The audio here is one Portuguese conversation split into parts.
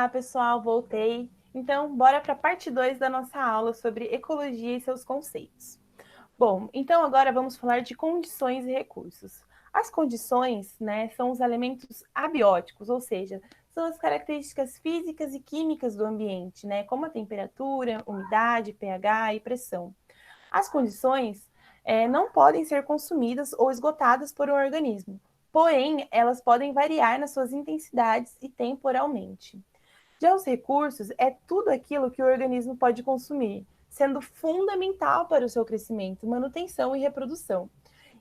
Olá, pessoal, voltei. Então, bora para a parte 2 da nossa aula sobre ecologia e seus conceitos. Bom, então agora vamos falar de condições e recursos. As condições, né, são os elementos abióticos, ou seja, são as características físicas e químicas do ambiente, né, como a temperatura, umidade, pH e pressão. As condições não podem ser consumidas ou esgotadas por um organismo, porém, elas podem variar nas suas intensidades e temporalmente. Já os recursos é tudo aquilo que o organismo pode consumir, sendo fundamental para o seu crescimento, manutenção e reprodução.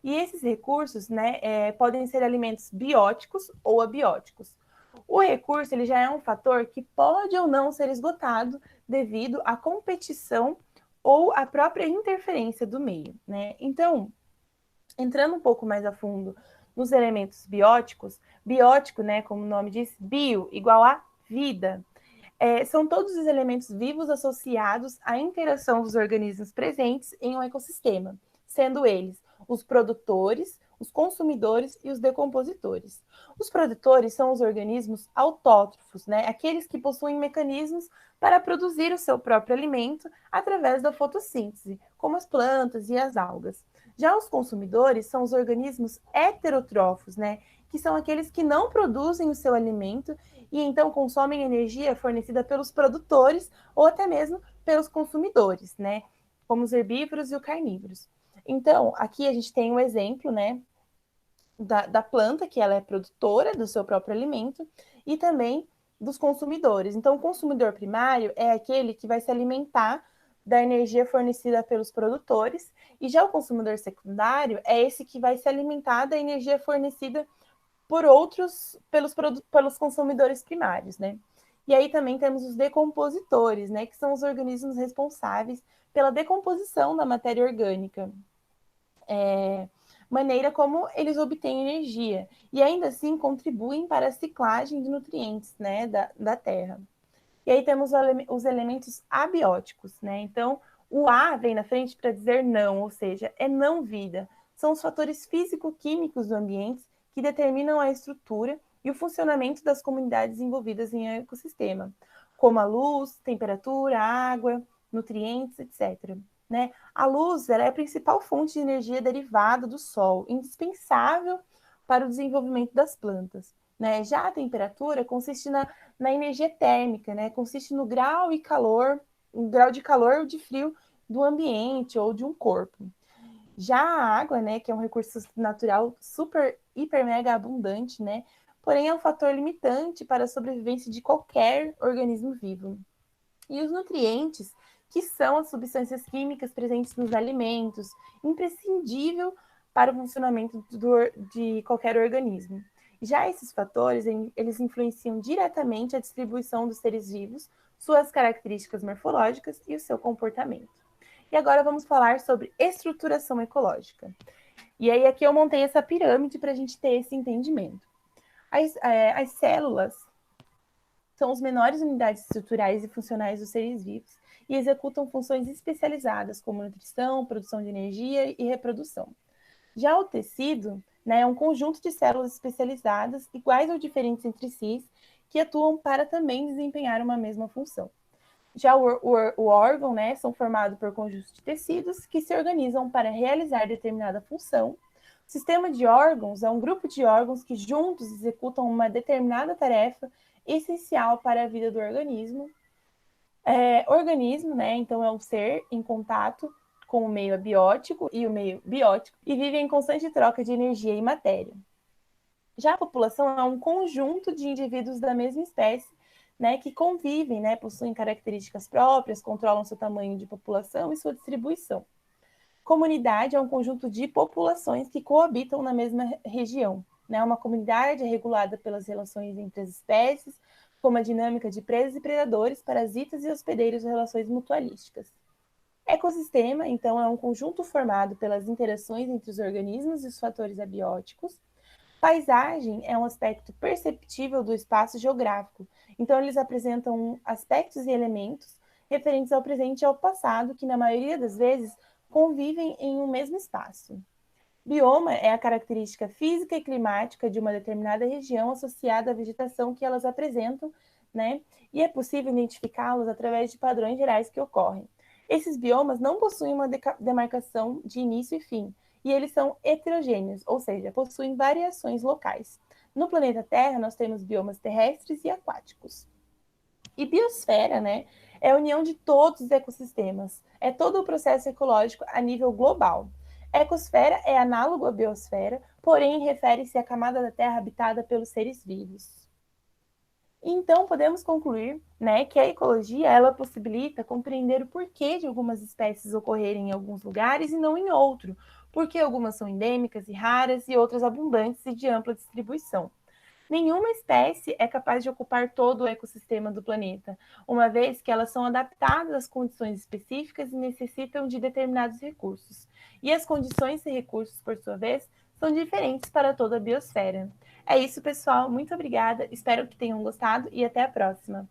E esses recursos, né, podem ser alimentos bióticos ou abióticos. O recurso ele já é um fator que pode ou não ser esgotado devido à competição ou à própria interferência do meio, né? Então, entrando um pouco mais a fundo nos elementos bióticos, biótico, né, como o nome diz, bio igual a vida. São todos os elementos vivos associados à interação dos organismos presentes em um ecossistema, sendo eles os produtores, os consumidores e os decompositores. Os produtores são os organismos autótrofos, né? Aqueles que possuem mecanismos para produzir o seu próprio alimento através da fotossíntese, como as plantas e as algas. Já os consumidores são os organismos heterotrófos, né? Que são aqueles que não produzem o seu alimento e então consomem energia fornecida pelos produtores ou até mesmo pelos consumidores, né? Como os herbívoros e os carnívoros. Então, aqui a gente tem um exemplo, né, da planta, que ela é produtora do seu próprio alimento, e também dos consumidores. Então, o consumidor primário é aquele que vai se alimentar da energia fornecida pelos produtores, e já o consumidor secundário é esse que vai se alimentar da energia fornecida por outros, pelos consumidores primários, né? E aí também temos os decompositores, né, que são os organismos responsáveis pela decomposição da matéria orgânica, maneira como eles obtêm energia, e ainda assim contribuem para a ciclagem de nutrientes, né, da terra. E aí temos os elementos abióticos, né? Então, o A vem na frente para dizer não, ou seja, é não vida. São os fatores físico-químicos do ambiente que determinam a estrutura e o funcionamento das comunidades envolvidas em ecossistema, como a luz, temperatura, água, nutrientes, etc. Né? A luz ela é a principal fonte de energia derivada do sol, indispensável para o desenvolvimento das plantas. Né? Já a temperatura consiste na energia térmica, né? Consiste no grau e calor, um grau de calor ou de frio do ambiente ou de um corpo. Já a água, né, que é um recurso natural super, hiper, mega abundante, né? Porém é um fator limitante para a sobrevivência de qualquer organismo vivo. E os nutrientes, que são as substâncias químicas presentes nos alimentos, imprescindível para o funcionamento de qualquer organismo. Já esses fatores, eles influenciam diretamente a distribuição dos seres vivos, suas características morfológicas e o seu comportamento. E agora vamos falar sobre estruturação ecológica. E aí aqui eu montei essa pirâmide para a gente ter esse entendimento. As células são as menores unidades estruturais e funcionais dos seres vivos e executam funções especializadas como nutrição, produção de energia e reprodução. Já o tecido, né, é um conjunto de células especializadas, iguais ou diferentes entre si, que atuam para também desempenhar uma mesma função. Já o órgão, né, são formados por conjuntos de tecidos que se organizam para realizar determinada função. O sistema de órgãos é um grupo de órgãos que juntos executam uma determinada tarefa essencial para a vida do organismo. Organismo, né, então é um ser em contato com o meio abiótico e o meio biótico e vive em constante troca de energia e matéria. Já a população é um conjunto de indivíduos da mesma espécie, né, que convivem, né, possuem características próprias, controlam seu tamanho de população e sua distribuição. Comunidade é um conjunto de populações que coabitam na mesma região. Né? Uma comunidade é regulada pelas relações entre as espécies, como a dinâmica de presas e predadores, parasitas e hospedeiros e relações mutualísticas. Ecossistema, então, é um conjunto formado pelas interações entre os organismos e os fatores abióticos. Paisagem é um aspecto perceptível do espaço geográfico, então eles apresentam aspectos e elementos referentes ao presente e ao passado que, na maioria das vezes, convivem em um mesmo espaço. Bioma é a característica física e climática de uma determinada região associada à vegetação que elas apresentam né? E é possível identificá-los através de padrões gerais que ocorrem. Esses biomas não possuem uma demarcação de início e fim, e eles são heterogêneos, ou seja, possuem variações locais. No planeta Terra, nós temos biomas terrestres e aquáticos. E biosfera, né, é a união de todos os ecossistemas, é todo o processo ecológico a nível global. Ecosfera é análogo à biosfera, porém refere-se à camada da Terra habitada pelos seres vivos. Então, podemos concluir, né, que a ecologia ela possibilita compreender o porquê de algumas espécies ocorrerem em alguns lugares e não em outro, porque algumas são endêmicas e raras e outras abundantes e de ampla distribuição. Nenhuma espécie é capaz de ocupar todo o ecossistema do planeta, uma vez que elas são adaptadas às condições específicas e necessitam de determinados recursos. E as condições e recursos, por sua vez, são diferentes para toda a biosfera. É isso, pessoal. Muito obrigada. Espero que tenham gostado e até a próxima.